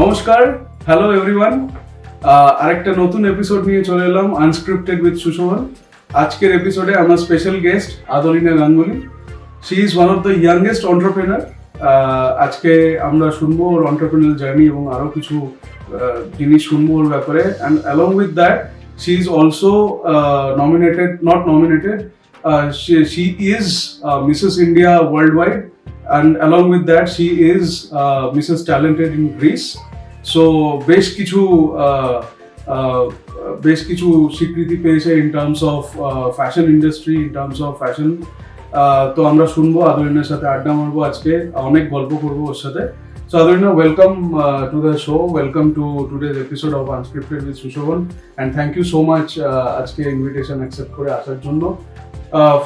নমস্কার, hello everyone. আরেকটা নতুন এপিসোড নিয়ে চলে এলাম আনস্ক্রিপ্টেড উইথ সুশোভন। আজকের এপিসোডে আমার special guest Adlina Ganguly. She is one of the youngest entrepreneur. আজকে আমরা শুনবো ওর অন্টারপ্রেনার জার্নি এবং আরো কিছু জিনিস শুনবো ওর ব্যাপারে। And along with that she is also nominated. She is Mrs. India worldwide, and along with that she is Mrs. Talented in Greece. So বেশ কিছু স্বীকৃতি পেয়েছে in terms of fashion industry, in terms of fashion. তো আমরা শুনবো আদলিনার সাথে, আড্ডা মারবো আজকে, অনেক গল্প করবো ওর সাথে। So Adolina, welcome to the show. Welcome to today's episode of Unscripted with Sushovan, and thank you so much আজকে ইনভিটেশন অ্যাকসেপ্ট করে আসার জন্য।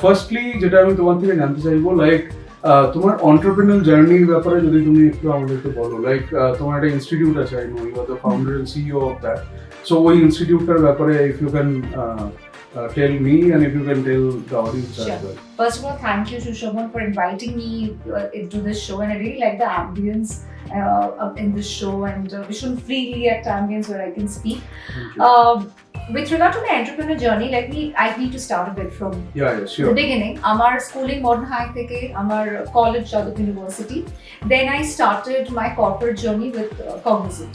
ফার্স্টলি যেটা আমি তোমার থেকে জানতে চাইবো, লাইক তোমার অন্টারপ্রেনারিয়াল জার্নির ব্যাপারে যদি তুমি একটু আমাদেরকে বলো। লাইক তোমার একটা ইনস্টিটিউট আছে, I know you are the founder and CEO of that. So ওই ইনস্টিটিউটটার ব্যাপারে if you can tell me and if you can tell the audience as well. First of all, thank you, Sushovan, for inviting me into this show, and I really like the ambience in this show, and we should freely at ambience where I can speak. With regard to my entrepreneur journey, I need to start a bit from sure. the beginning. Amar schooling modern high theke, amar college Jadavpur University. Then I started my corporate journey with Cognizant.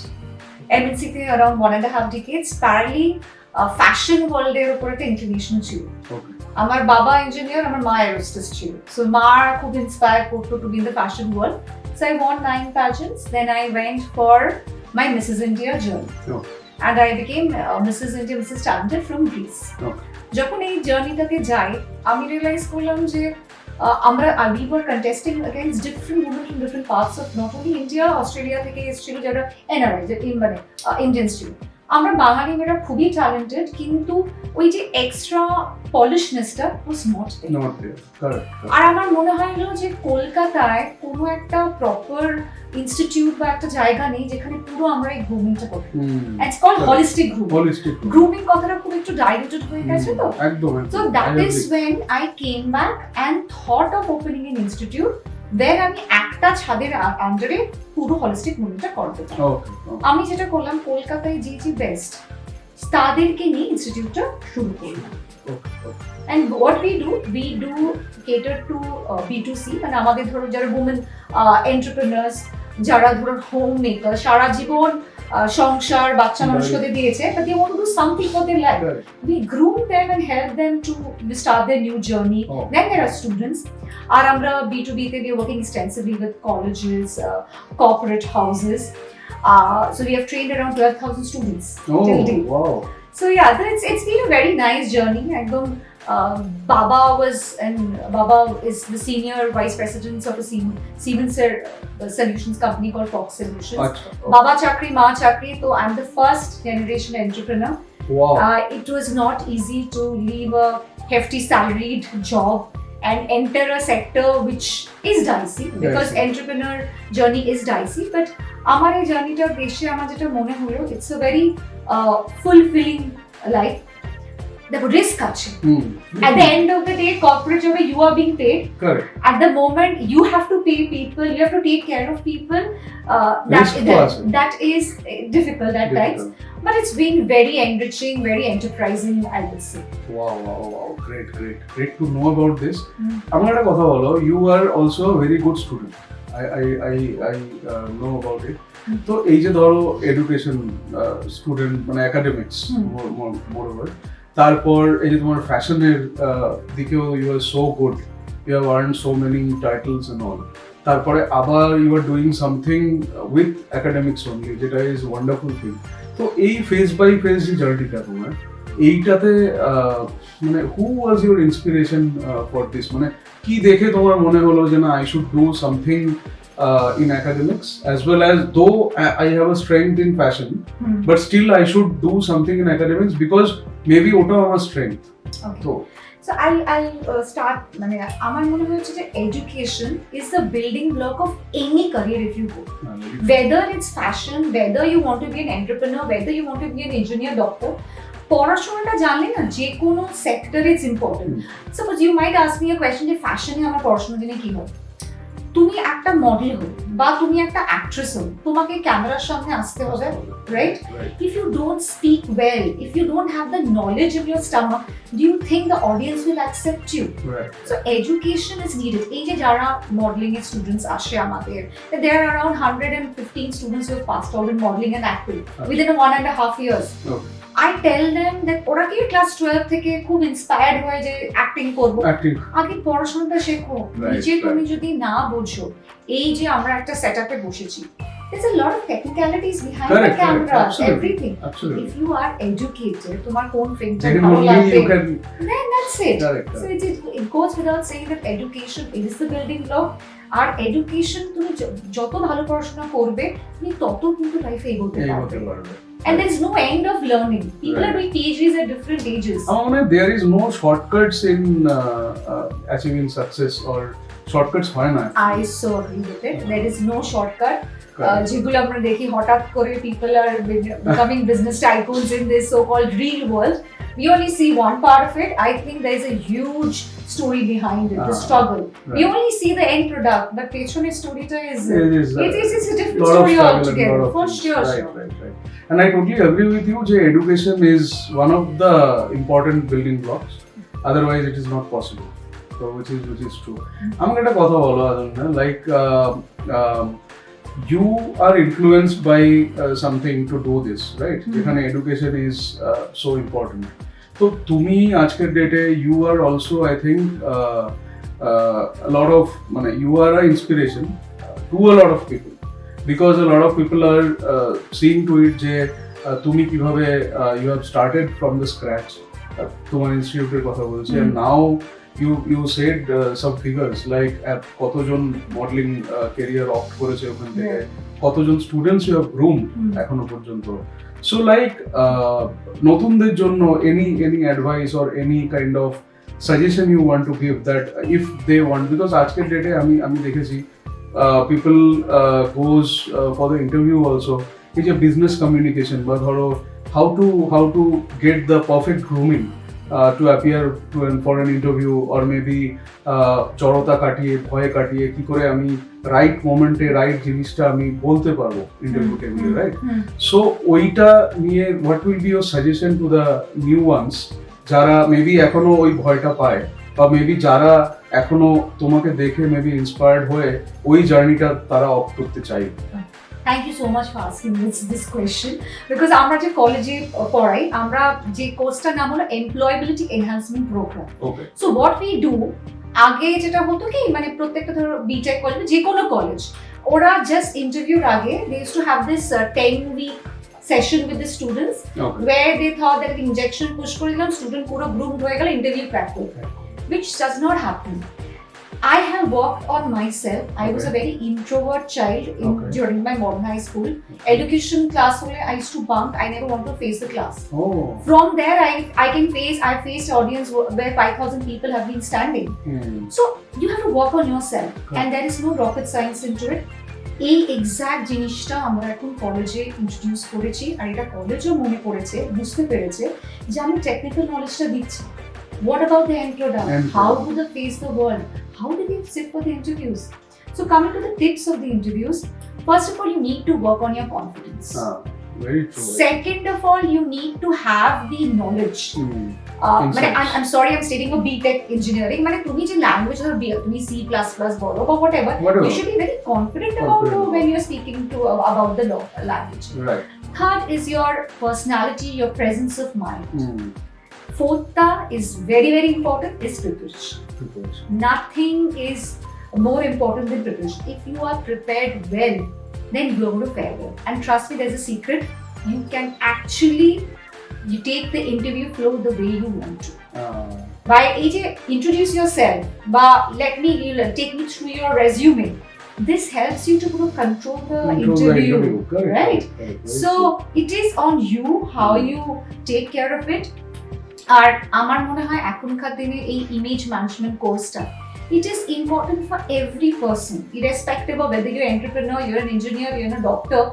MNC te around 1.5 decades. Parallelly, fashion world এর উপর একটা inclination ছিল। আমার বাবা engineer, আমার মা এরোস্টেস ছিল। So মা খুব ইন্সপায়ার করতো to be in the fashion world. So I won 9 pageants. Then I went for my Mrs. India journey. And I became Mrs. India, Mrs. Talented from Greece. যখন এই জার্নিটাতে যাই, আমি রিয়েলাইজ করলাম যে we were contesting against different women from different parts of not only India, Australia থেকে এসেছিল যারা NRI, মানে ইন্ডিয়ান্স ছিল। আমরা বাঙালি মেয়েরা খুবই ট্যালেন্টেড, কিন্তু ওই যে এক্সট্রা পলিশনেসটা ওয়াজ নট দেয়ার। আর আমার মনে হলো যে কলকাতায় কোনো একটা প্রপার ইনস্টিটিউট বা একটা জায়গা নেই যেখানে পুরো আমরা এই গ্রুমিংটা করি। It's called holistic grooming. কথাটা খুব একটু ডাইলুটেড হয়ে গেছে তো একদম। So that is when I came back and thought of opening an institute where আমি একটা ছাদের আন্ডারে পুরো হলিস্টিক মুভমেন্টটা করতে চাই। আমি যেটা করলাম, কলকাতায় যে বেস্ট তাদেরকে নিয়ে ইনস্টিটিউটটা শুরু করলাম। And what we do cater to B2C, মানে আমাদের ধরো যারা women entrepreneurs, যারা ধরো হোম মেকার, সারা জীবন সংসার বাচ্চা মানুষকে দিয়েছে, but they want to do something for their life. We groom them and help them to start their new journey. Then there are students. আর আমরা B2B তে we are working extensively with colleges, corporate houses. So we have trained around 12,000 students till date. Wow. So yeah, it's been a very nice journey. Ekdom Baba is the senior vice president of a Siemens solutions company called Fox Solutions. Baba chakri, ma chakri, so I'm the first generation entrepreneur. Wow. It was not easy to leave a hefty salaried job and enter a sector which is dicey, because entrepreneur journey is dicey, but আমার এই জার্নিটা বেশি আমার যেটা মনে হলো, it's a very fulfilling life. The risk আছে। At the end of the day, corporate job you are being paid. Correct. At the moment you have to pay people, you have to take care of people. That is difficult at times, but it's been very enriching, very enterprising, I would say. Wow, great to know about this. আমার একটা কথা বলো, you are also a very good student. I know about it. তো এই যে ধরো education student, মানে academics moreover, তারপর এই যে তোমার ফ্যাশনের দিকেও you are so good, you have earned so many titles and all, তারপরে আবার you are doing something with academics only, যেটা ইজ ওয়ান্ডারফুল থিং। তো এই ফেজ বাই ফেজ যে জার্নিটা তোমার, এইটাতে মানে who was your inspiration for this? মানে কি দেখে তোমার মনে হলো যে না, I should do something in academics, as well as though I have a strength in fashion, but still I should do something in academics because maybe ota আমার strength. So I'll start, মানে আমার মনে হচ্ছে যে education is the building block of any career if you go. Whether it's fashion, whether you want to be an entrepreneur, whether you want to be an engineer, doctor, পড়াশোনাটা জানলে না যে কোনো সেক্টরে it's important. Suppose you might ask me a question যে ফ্যাশনে আমার পড়াশোনা জেনে কি হবে, তুমি একটা মডেল হো বা তুমি একটা অ্যাক্ট্রেস হো, তোমাকে ক্যামেরার সামনে আসতে হবে, right? If you don't speak well, if you don't have the knowledge in your stomach, do you think the audience will accept you? Right. So education is needed. এই যে যারা modeling এর students আসে আমাদের, there are around 115 students who have passed out in modeling and acting within 1.5 years. Okay. I tell them that ওরা কি class 12 থেকে খুব ইন্সপায়ার্ড হয়ে যে অ্যাক্টিং করবো, আগে পড়াশোনাটা শেখো। নিচে তুমি যদি না বোঝো, এই যে আমরা একটা সেটআপে বসেছি, there's a lot of technicalities behind the camera, everything. Absolutely. If you are educated, তোমার কোন ফিল্মটা Then ভালো only লাগবে, you can. then that's it. Correct. So it goes without saying that education is the building block. আর education তুমি যত ভালো পড়াশোনা করবে, তুমি তত কিন্তু লাইফে এগোতে পারবে। And there is no end of learning. People are doing PhDs at different ages. There is no shortcuts in achieving success, or shortcuts হয় না। I so agree with it. There is no shortcut. যেগুলো আমরা দেখি হঠাৎ করে people are becoming business tycoons in this so-called real world. We only see one part of it. I think there is a huge story behind it, the struggle. We only see the end product, but পেছনের storyটা is it's a different story altogether. For sure. Right. And I totally agree with you. Education is one of the important building blocks. Otherwise, it is not possible. So, which is true. I'm going to কথা বলো Adolina, like you are influenced by something to do this, right? যেখানে education is so important. So, তুমি আজকের ডেটে you are also, I think, a lot of you are an inspiration to a lot of people, because a lot of people are seeing to it যে তুমি কিভাবে you have started from the scratch, তোমার ইনস্টিটিউটের কথা বলছি, and now you said some figures like কতজন modelling career opt করেছে ওখান থেকে, কতজন স্টুডেন্টস ইউ হ্যাভ গ্রুমড এখনো পর্যন্ত। সো লাইক নতুনদের জন্য any advice or any kind of suggestion you want to give that if they want, because আজকের ডেটে আমি দেখেছি people goes for the interview also, এই যে বিজনেস কমিউনিকেশন বা ধরো how to get the perfect grooming to appear for an interview, or maybe জড়তা কাটিয়ে ভয় কাটিয়ে কি করে আমি রাইট মোমেন্টে রাইট জিনিসটা আমি বলতে পারবো ইন্টারভিউ টেবিলে, রাইট? সো ওইটা নিয়ে what will be your suggestion to the new ones, যারা মেবি এখনো ওই ভয়টা পায়, বা মেবি যারা এখনো তোমাকে দেখে মেবি ইন্সপায়ার্ড হয়ে ওই জার্নিটা তারা অপ করতে চাই? Thank you so much for asking this question, because আমরা যে কলেজে পড়াই, আমরা যে কোর্সটার নাম হলো employability enhancement programme. So what we do, আগে যেটা হতো কি প্রত্যেকটা ধরো বিটেক কলেজ, যে কোনো কলেজ, ওরা জাস্ট ইন্টারভিউর আগে they use to have this 10-week session with the students, where they thought that injection push করে দিলাম, স্টুডেন্ট পুরো গ্রুমড হয়ে গেল, ইন্টারভিউ ক্র্যাক করবে, which does not happen. I have worked on myself. I was a very introvert child during my modern high school. Education class I used to bunk. I never want to face the class. From there, I faced audience where 5,000 people have been standing. So you have to work on yourself, and there is no rocket science into it. এই exact জিনিসটা আমরা এখন কলেজে introduce করেছি, আর এটা কলেজও মনে করেছে, বুঝতে পেরেছে যে আমি টেকনিক্যাল নলেজটা দিচ্ছি। What about the end product? How do they face the world? How do they sit for the interviews? So coming to the tips of the interviews, first of all, you need to work on your confidence. Very true. Second of all, you need to have the knowledge. I'm sorry, I'm stating a BTech engineering. তুমি যে language তুমি C++ বলো বা whatever, you should be very confident about when you're speaking about the language. Right. Third is your personality, your presence of mind. Fourth is very, very important, is preparation. Nothing is more important than preparation. If you are prepared well, then you're going to fare well. And trust me, there's a secret. You can actually take the interview flow the way you want to. By introduce yourself, but take me through your resume. This helps you to control the interview. Right? So it is on you how you take care of it. আর আমার মনে হয় এখনকার দিনে এই image management কোর্সটা it is important for every person, irrespective of whether you're an entrepreneur, you're an engineer, you're a doctor.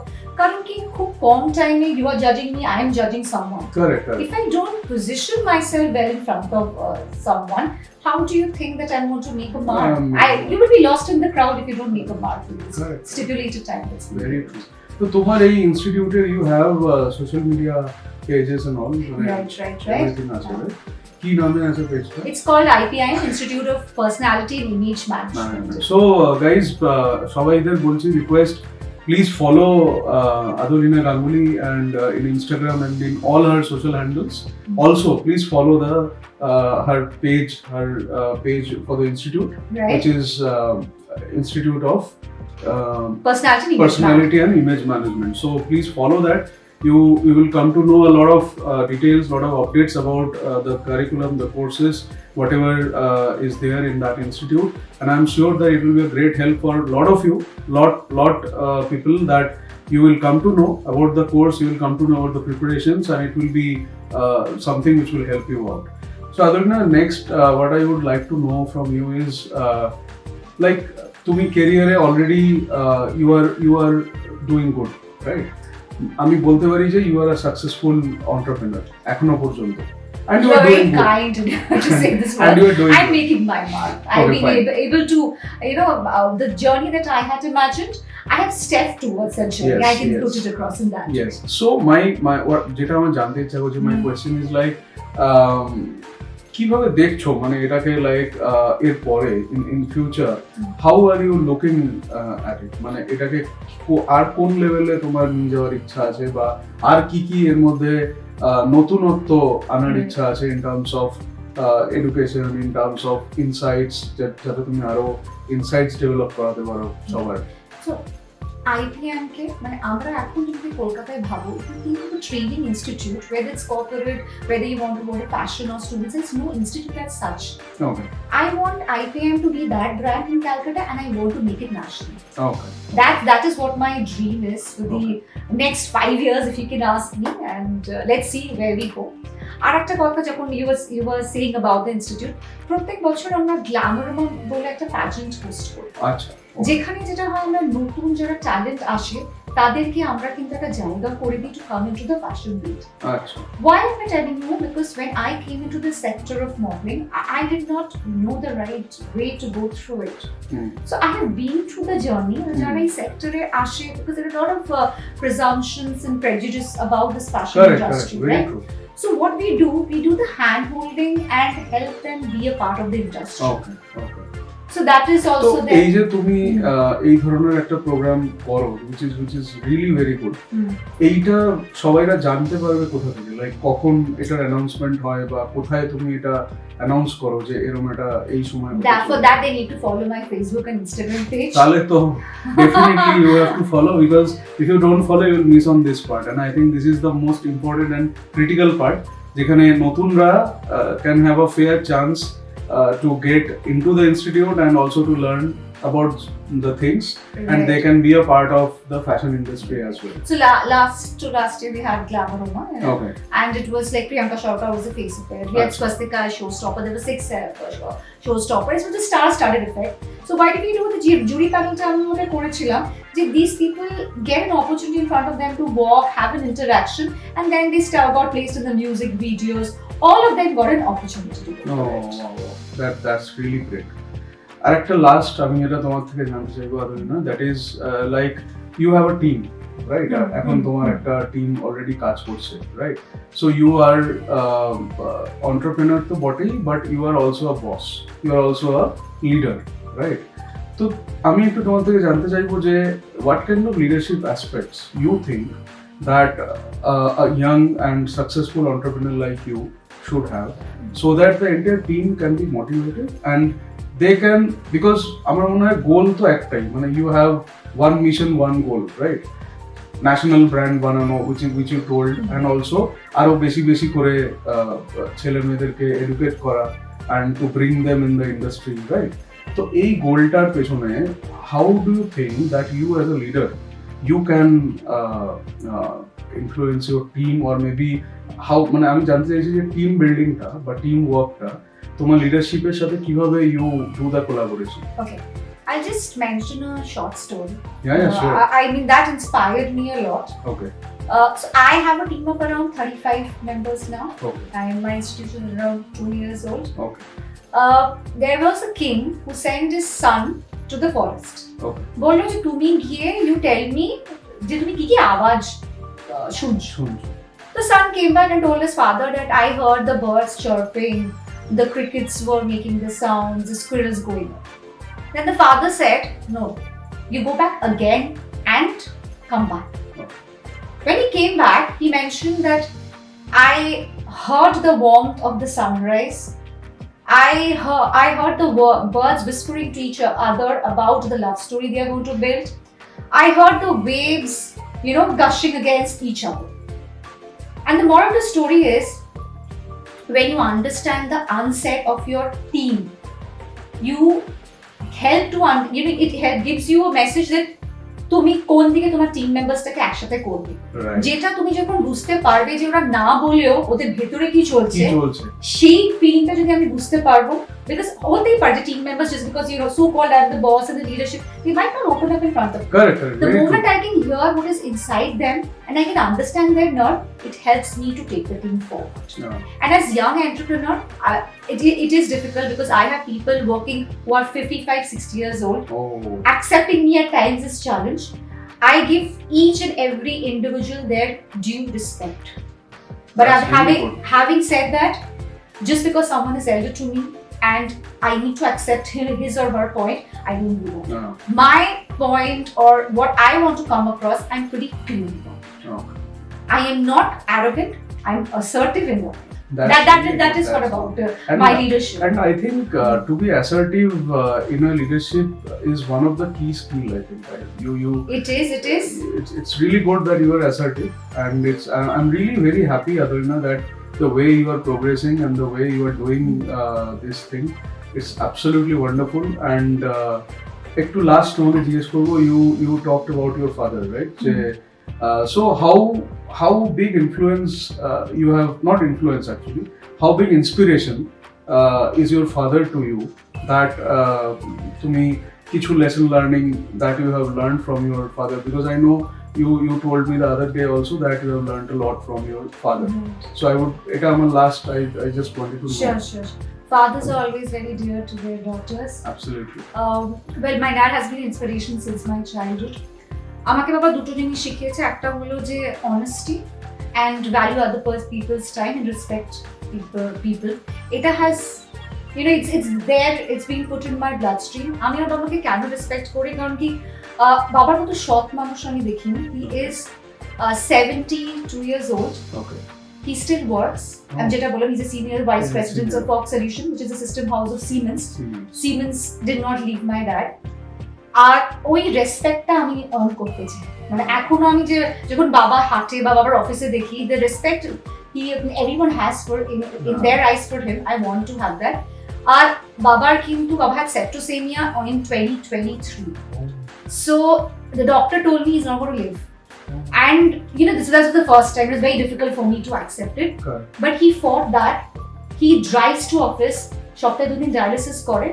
কারণ কি খুব কম টাইমে you are judging me, I am judging someone. Correct. If I don't position myself well in front of someone, how do you think that I'm going to make a mark? You will be lost in the crowd if you don't make a mark in this stipulated time. Very true. So তোমার এই ইনস্টিটিউটে you have social media pages and all. Right. Everything আছে, right? কি নামে আছে পেজটা? It's called IPIM, Institute of Personality and Image Management. So guys, সবাইদের বলছি request, please follow Adolina Ganguly and in Instagram and in all her social handles. Also, please follow her page for the institute, which is Institute of Personality and Image Management. So please follow that. You will come to know a lot of details, lot of updates about the curriculum, the courses, whatever is there in that institute, and I'm sure that it will be a great help for a lot of you, lot people, that you will come to know about the course, you will come to know about the preparations, and it will be something which will help you out. So Adolina, next what I would like to know from you is like তুমি career already you are doing good, right? আমি বলতে পারি যে you are a successful entrepreneur এখনো পর্যন্ত, and you are doing good. Kind to say this word. And you are doing I'm good. making my mark. I've been able to, the journey that I had imagined, I have stepped towards that journey. Yes, I can yes. put it across in that. Yes. So my যেটা আমার জানতে ইচ্ছা করছে, my question is like কিভাবে দেখছো মানে এটাকে like এর পরে in future how are you looking at it, মানে এটাকে আর কোন লেভেলে তোমার নিয়ে যাওয়ার ইচ্ছা আছে, বা আর কি এর মধ্যে নতুনত্ব আনার ইচ্ছা আছে in terms of education, in terms of insights, যাতে তুমি আরো ইনসাইটস ডেভেলপ করাতে পারো সবার। So IPM কে মানে আমরা এখন যদি কলকাতায় ভাবো, কিন্তু training institute, whether it's corporate, whether you want to go to fashion or students, there's no institute as such. Okay. I want IPM to be that brand in Calcutta, and I want to make it national. Okay. That is what my dream is for the next 5 years, if you can ask me, and let's see where we go. আর একটা কথা, যখন you were saying about the institute, প্রত্যেক বছর আমরা গ্ল্যামারমা বলে একটা pageant host করি। আচ্ছা। যেখানে যেটা হয়, আমরা নতুন যারা ট্যালেন্ট আসে তাদেরকে আমরা কিন্তু একটা জায়গা করে দিই to come into the fashion world. আচ্ছা। Why am I telling you? Because when I came into the sector of modeling, I did not know the right way to go through it. So I have been through the journey. যারা এই সেক্টরে আসে, because there are a lot of presumptions and prejudice about this fashion industry, right? True. So what we do the hand holding and help them be a part of the industry. Okay. So that is also there. এই যে তুমি এই ধরনের একটা programme করো, which is really very good. এইটা সবাইরা জানতে পারবে কোথা থেকে, লাইক কখন এটার অ্যানাউন্সমেন্ট হয়, বা কোথায় তুমি এটা অ্যানাউন্স করো যে এরকম এটা এই সময়? For that they need to follow my Facebook and Instagram page. তাহলে তো definitely you have to follow, because if you don't follow you will miss on this part, and I think this is the most important and critical part, যেখানে নতুনরা can have a fair chance to get into the institute and also to learn about the things, and they can be a part of the fashion industry as well. So last year we had Glamouroma, and it was like Priyanka Chopra was the face of it. We had Swastika as showstopper. There were 6 showstoppers. It was a star-studded effect. So why did we do the jury panel? আমরা করেছিলাম যে these people get an opportunity in front of them to walk, have an interaction, and then they got placed in the music videos. All of them got an opportunity to do it. That's really great. আর একটা last আমি এটা তোমার থেকে জানতে চাইবো Adlina, that is like you have a team, right? এখন তোমার একটা টিম অলরেডি কাজ করছে, right? So you are entrepreneur তো বটেই, but you are also a boss, you are also a leader, right? তো আমি একটু তোমার থেকে জানতে চাইবো যে what kind of leadership aspects you think that a young and successful entrepreneur like you should have, so that the entire team can be motivated and they can, because আমার মনে হয় গোল তো একটাই, মানে you have one mission, one goal, right? National brand বানানো, which you told, and also আরো বেশি করে ছেলে মেয়েদেরকে এডুকেট করা and to bring them in the industry, right? তো এই গোলটার পেছনে how do you think that you as a leader you can influence your team, or maybe how, মানে আমি জানতে চাইছি যে টিম বিল্ডিংটা বা টিম ওয়ার্কটা তোমার লিডারশিপের সাথে কিভাবে you do the collaboration? Okay, I'll just mention a short story. Yeah, sure. I mean, that inspired me a lot. Okay. So I have a team of around 35 members now. Okay. And my institution is around 2 years old. Okay. There was a king who sent his son to the forest. Okay. বললো যে তুমি গিয়ে you tell me যে তুমি কি কি আওয়াজ শুনছো। The son came back and told his father that I heard the birds chirping, the crickets were making the sounds, the squirrels going up. Then the father said, no, you go back again and come back. Okay. When he came back, he mentioned that I heard the warmth of the sunrise. I heard the birds whispering to each other about the love story they are going to build. I heard the waves, gushing against each other. And the moral of the story is, when you understand the unsaid of your team, you help to it gives you a message that তুমি কোন দিকে তোমার team মেম্বারসটাকে একসাথে করবে, যেটা তুমি যখন বুঝতে পারবে যে ওরা না বলেও ওদের ভেতরে কি চলছে সেই ফিলিংটা যদি আমি বুঝতে পারবো, বিকজ হতেই পারে যে team members just because so called as the boss and the leadership they might not open up in front of you. Correct. The moment I can hear what is inside them and I can understand their nerve, it helps me to take the team forward. And as young entrepreneur, it is difficult because I have people working who are 55-60 years old. Accepting me at times is challenge. I give each and every individual their due respect. But having said that, just because someone is elder to me and I need to accept his or her point, I don't do that. No. My point or what I want to come across, I'm pretty clear about it. Okay. I am not arrogant, I'm assertive in what that is what about my leadership. And I think to be assertive in a leadership is one of the key skill, I think. Right? It is. It's really good that you are assertive, and I'm really very happy, Adolina, that the way you are progressing and the way you are doing this thing, it's absolutely wonderful. And একটু last note জিজ্ঞেস করবো, you talked about your father, right? So how big influence you have, not influence actually, how big inspiration is your father to you, that তুমি কিছু lesson learning that you have learned from your father, because I know you told me the other day also that you have learned a lot from your father. So এটা আমার last, I just wanted to know. Sure. Fathers are always very dear to their daughters. Absolutely. Well, my dad has been inspiration since my childhood. আমাকে বাবা দুটো জিনিস শিখিয়েছে, একটা হলো যে honesty and value other people's time and respect people. এটা has it's there, it's been put in my bloodstream. আমি ওর বাবাকে কেন রেসপেক্ট করি, কারণ কি বাবার মতো সৎ মানুষ আমি দেখিনি. He is 72 years old. Okay. He still works. And যেটা বললাম, he's a senior vice president of Fox Solution, which is a system house of Siemens. Siemens did not leave my dad. আর ওই রেসপেক্টটা আমি আর্ন করতে চাই, মানে এখনো আমি যে যখন বাবা হাঁটে বা বাবার অফিসে দেখি, the respect everyone has for in their eyes for him, I want to have that. আর বাবার কিন্তু বাবা had septicemia in 2023. So the doctor told me he's not going to live. And this was the first time. It was very difficult for me to accept it. Correct. But he fought that. He drives to office. সপ্তাহে দুদিন dialysis করে।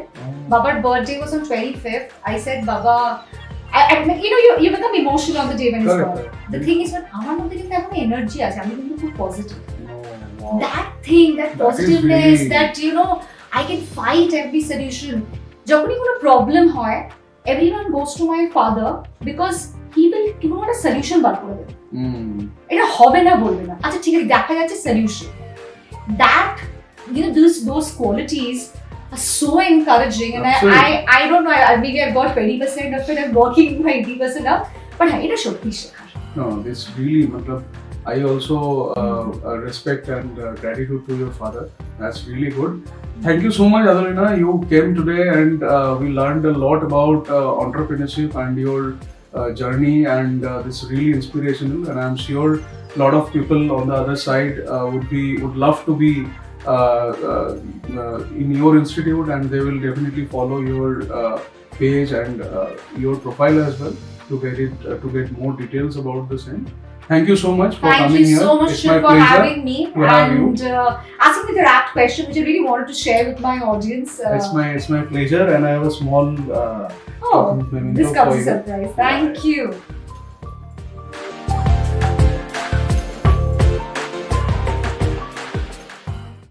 বাবার birthday was on 25th. I said, Baba, you become emotional on the day when it's birthday. The thing is, আমার মধ্যে কিন্তু এখন energy আছে, আমি কিন্তু খুব positive. That thing, that positiveness, that I can fight every solution. যখনই কোনো প্রবলেম হয়, everyone goes to my father because he will একটা সলিউশন বার করে দেবে। এটা হবে না বলবে না, আচ্ছা ঠিক আছে দেখা যাচ্ছে solution. That those qualities are so encouraging, and I don't know, maybe I've got 20% of it, I'm working my 80% up, but এটা সত্যি শেখার। No, this really, I also respect and gratitude to your father. That's really good. Thank you so much, Adolina. You came today and we learned a lot about entrepreneurship and your journey, and this is really inspirational, and I'm sure a lot of people on the other side would love to be in your institute, and they will definitely follow your page and your profile as well to get more details about the same. Thank you so much for Thank coming you here. so much, It's my Shiv, for pleasure having me to have you. and asking me the rapt question, which I really wanted to share with my audience. It's my pleasure, and I have a small Oh, memento this for comes a you. surprise. Thank you.